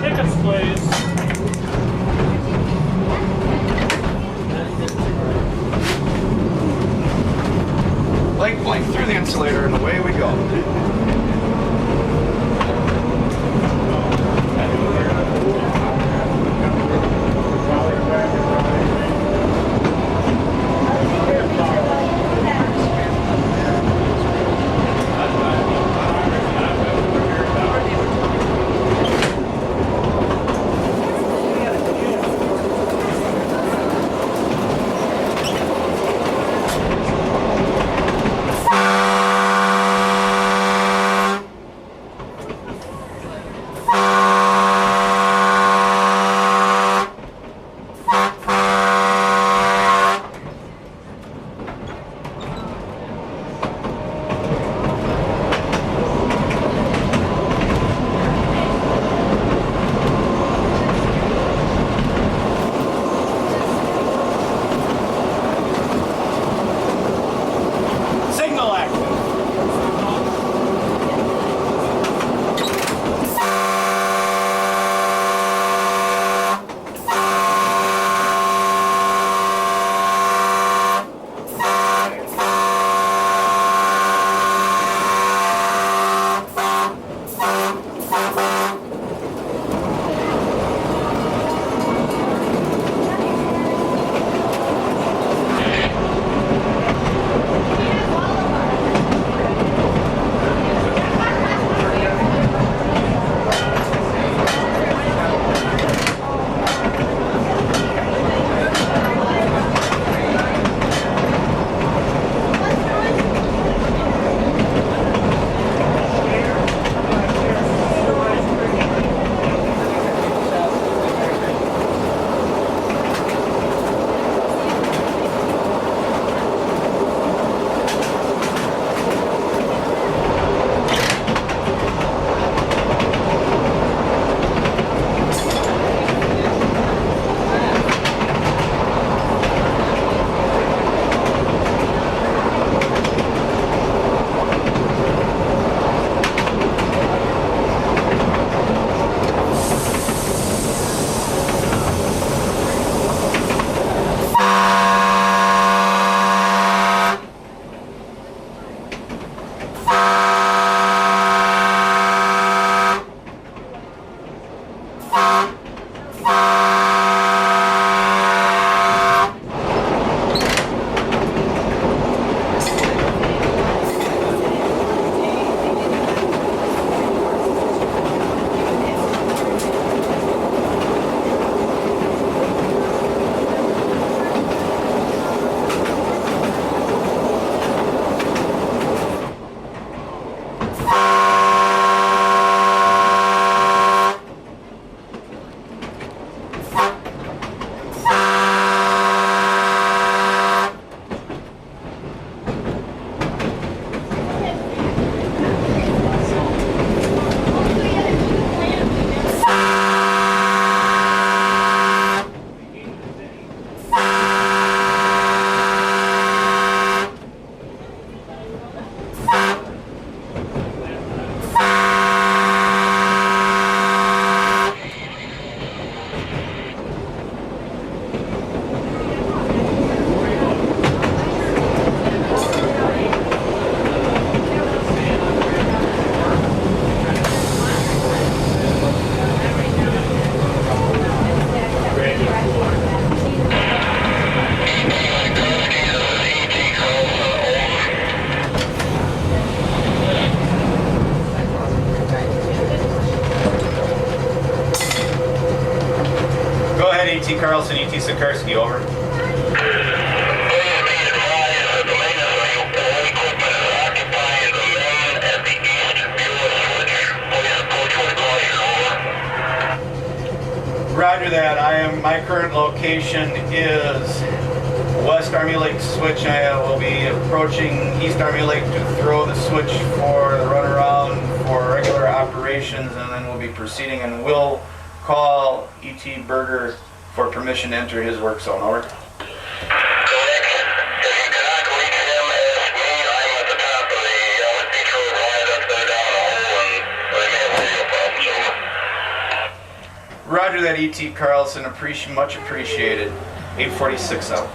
Tickets, please. Blink, blink through the insulator and away we go. E.T. Carlson, E.T. Sikorsky, over. Roger that. My current location is West Army Lake Switch. I will be approaching East Army Lake to throw the switch for the runaround for regular operations, and then we'll be proceeding, and we'll call E.T. Berger for permission to enter his work zone. Over. Correct. If you cannot reach Roger that, E.T. Carlson. Much appreciated. 846 out.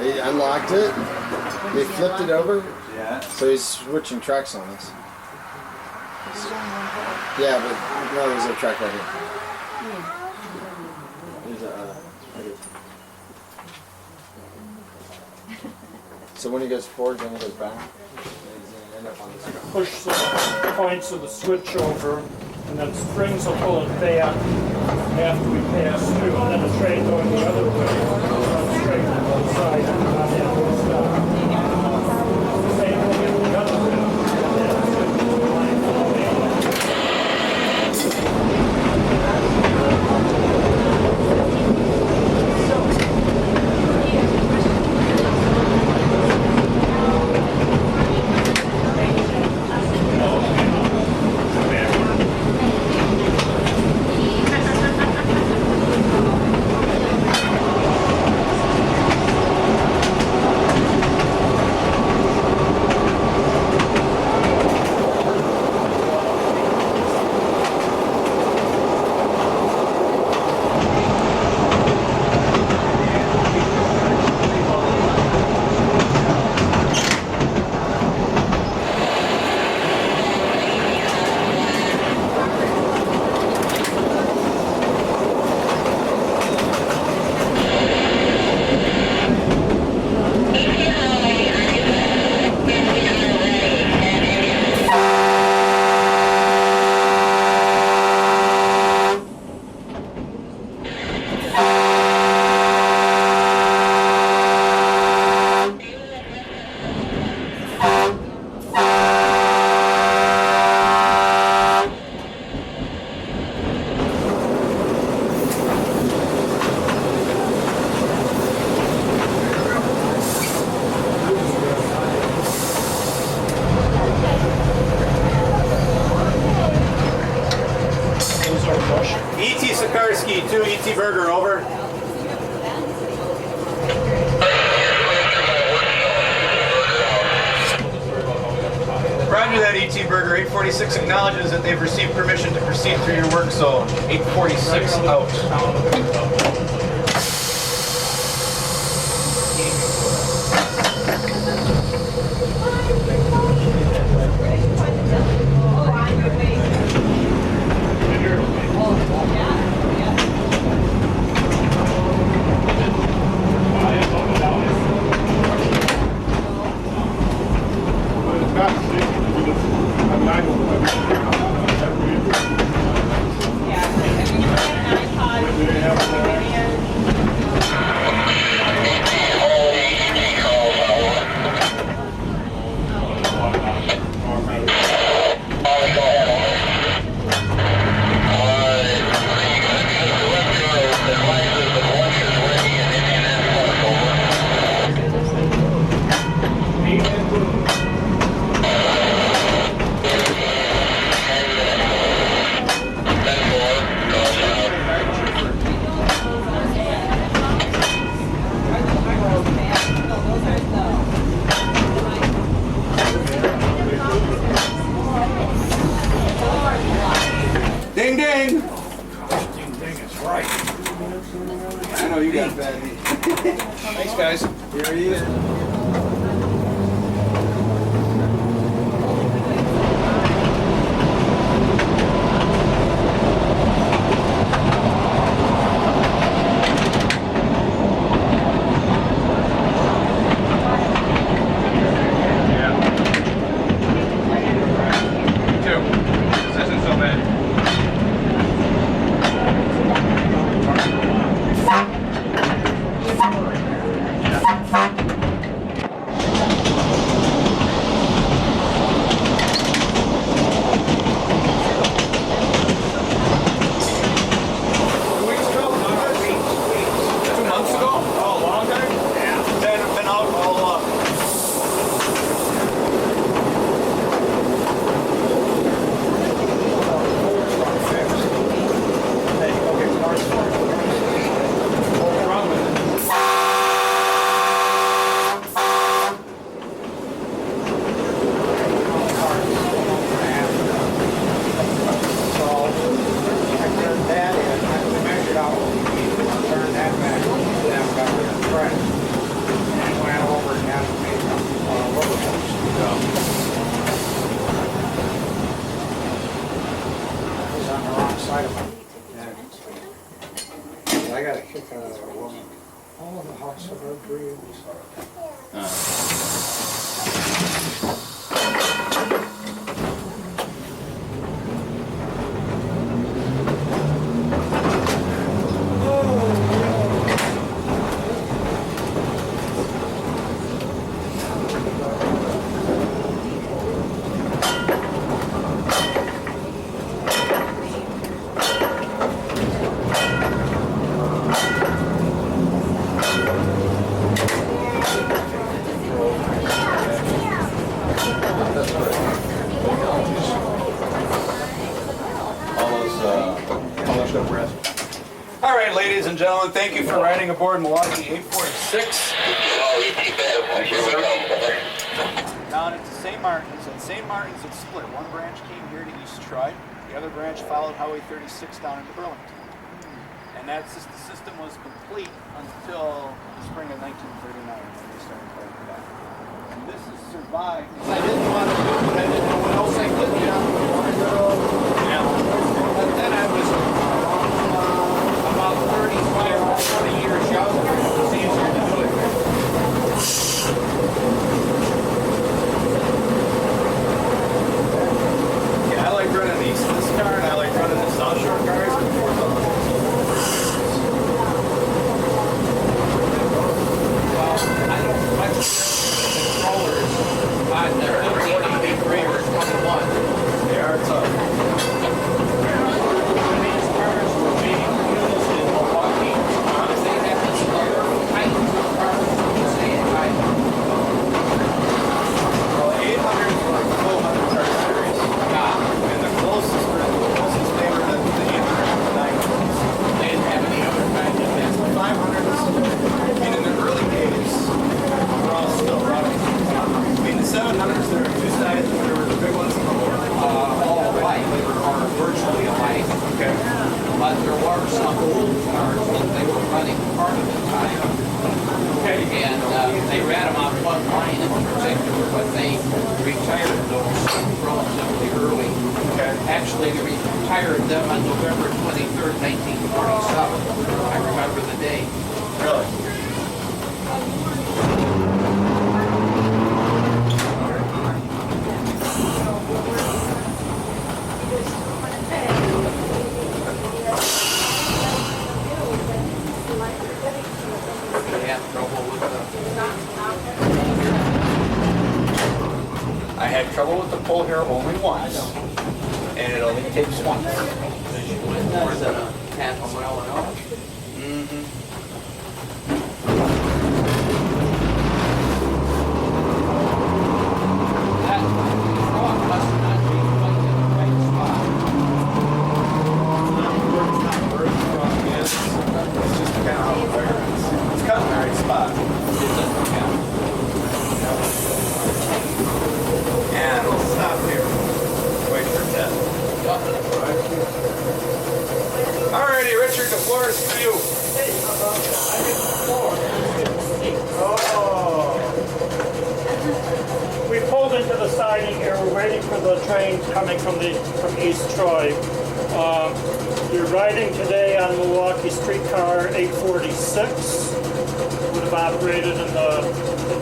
He unlocked it. They flipped it over. Yeah. So he's switching tracks on us. Yeah, but no, there's a track right here. There's a. So when he goes forward, then he goes back. He's gonna end up on this. Push the points of the switch over, and then springs will pull it back after we pass through, and then the train going the other way. Runs straight to both sides and not have to stop. Same thing in the other way. And then it's going to be line for the main line. E.T. Sikorsky, 2 E.T. Burger, over. Roger that, E.T. Burger. 846 acknowledges that they've received permission to proceed through your work zone. 846 out. Ding ding! Ding, it's right. I know you got bad knee. Thanks, guys. Here he is. I got a kick out of a woman. All the house of our dreams. All right, ladies and gentlemen, thank you for riding aboard Milwaukee 846. Down into St. Martin's. At St. Martin's, it split. One branch came here to East Troy. The other branch followed Highway 36 down into Burlington. And the system was complete until the spring of 1939 when they started playing it back. And this has survived. I didn't want to do it, but I didn't know what else I could do. But then I was about 35 or 40 years younger. It was easier to do it. Yeah, I like running this car, and I like running the South Shore cars. I don't much controllers, but they're 43 or 21. They are tough. When these cars were being used in Milwaukee, they had this other type of cars, you say it right. Well, 800 is like 1200 car series. And the closest neighbor to the 800 is the 900s. They didn't have any other kind of Yes, the 500s. I mean, in the early days, we're all still running. I mean, the 700s, there were two sides, and there were the big ones and the little ones. all alike, or virtually alike. Okay. But there were some old cars that they were running part of the time. Okay. And they ran them on one line in particular, but they retired those relatively early. Okay. Actually, they retired them on November 23rd, 1947. I remember the day. Really? They had trouble with I had trouble with the pull here only once. And it only takes once. more than a half a mile an hour. That truck must not be quite in the right spot. It's just kind of how the fire is. It's cut in the right spot. And we'll stop here. Wait for Ted. Alrighty, Richard, the floor is for you. We pulled into the siding here. We're waiting for the train coming from East Troy. You're riding today on Milwaukee streetcar 846. Would have operated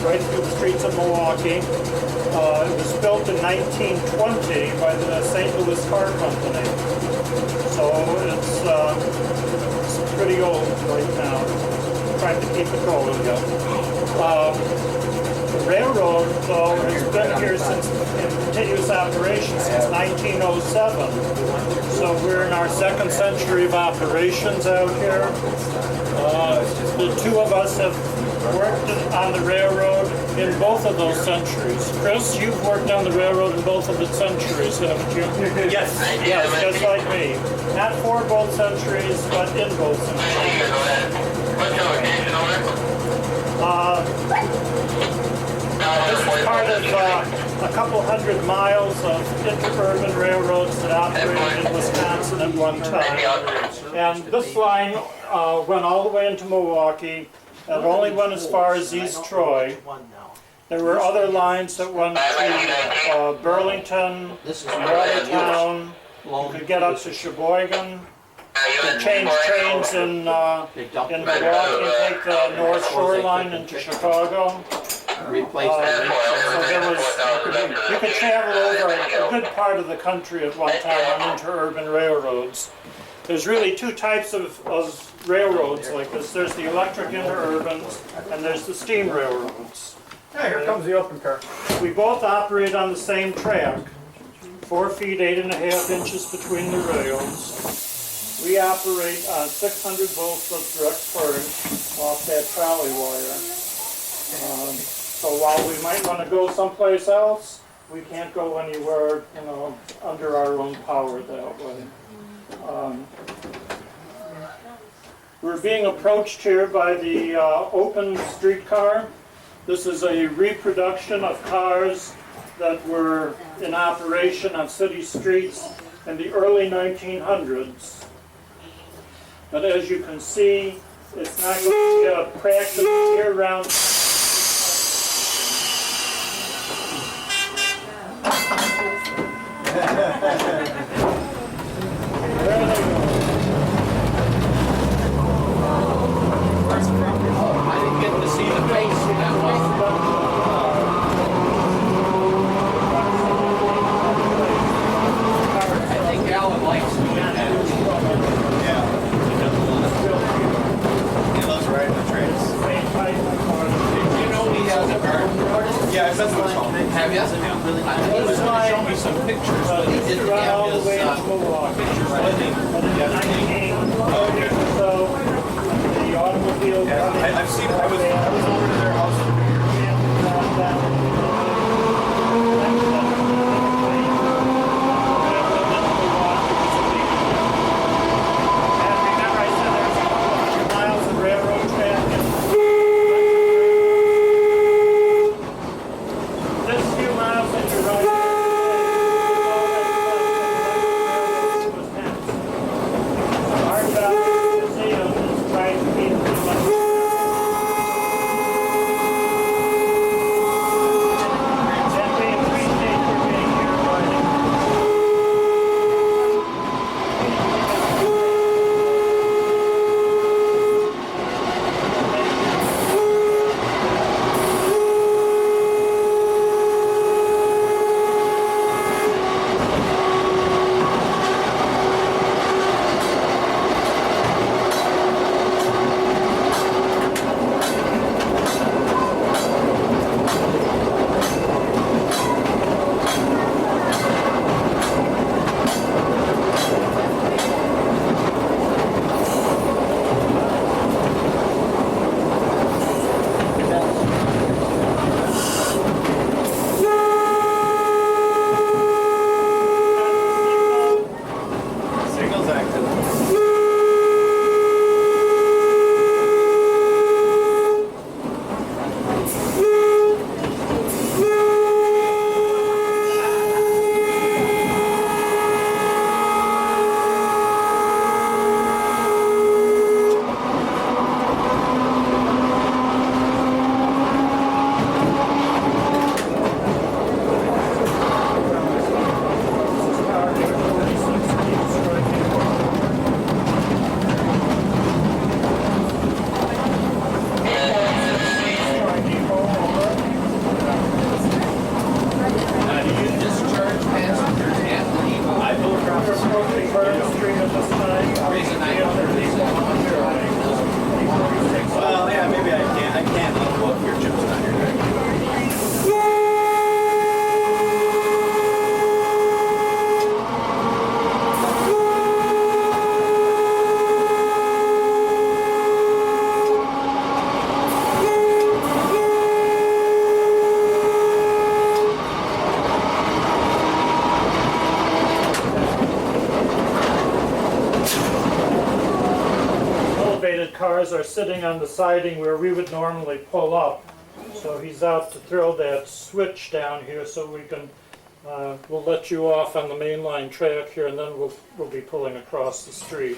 right through the streets of Milwaukee. It was built in 1920 by the St. Louis Car Company. So it's pretty old right now. Trying to keep it rolling. The railroad, though, has been here in continuous operation since 1907. So we're in our second century of operations out here. The two of us have worked on the railroad in both of those centuries. Chris, you've worked on the railroad in both of the centuries, haven't you? Yes. Yes, just like me. Not for both centuries, but in both centuries. What's your location over? This is part of a couple hundred miles of interurban railroads that operated in Wisconsin at one time. And this line went all the way into Milwaukee. It only went as far as East Troy. There were other lines that went to Burlington, Watertown. You could get up to Sheboygan. to change trains in Milwaukee and take the North Shore line into Chicago. Replace So that. there was, you could travel over a good part of the country at one time on interurban railroads. There's really two types of railroads like this. There's the electric interurbans and there's the steam railroads. Yeah, here comes the open car. We both operate on the same track, 4 feet 8.5 inches between the rails. We operate on 600 volts of direct current off that trolley wire. So while we might want to go someplace else, we can't go anywhere, under our own power that way. We're being approached here by the open streetcar. This is a reproduction of cars that were in operation on city streets in the early 1900s. But as you can see, it's not going to be a practice year-round. There they go. I didn't get to see the face that well. I think Alan likes doing that. Yeah. He loves riding the trains. Did you know he has a garden? Yeah, I've been to his home. Have you? He was going to show me some pictures, but he didn't Run have all the his way to Milwaukee. pictures with him. So the automobile. Yeah, I've seen. I was over to their house. And remember I said there's a few miles of railroad track. This few miles that you're riding was next. Our job as a museum is trying to keep as much. And we appreciate your being here riding. Signal's active. Do you discharge passengers and leave? I will drop We're approaching Beulah Street at this time. Reason I don't leave Well, yeah, maybe I can't. I can't unload your chips on your deck. Elevated cars are sitting on the siding where we would normally pull up. So he's out to throw that switch down here so we can, we'll let you off on the main line track here and then we'll be pulling across the street.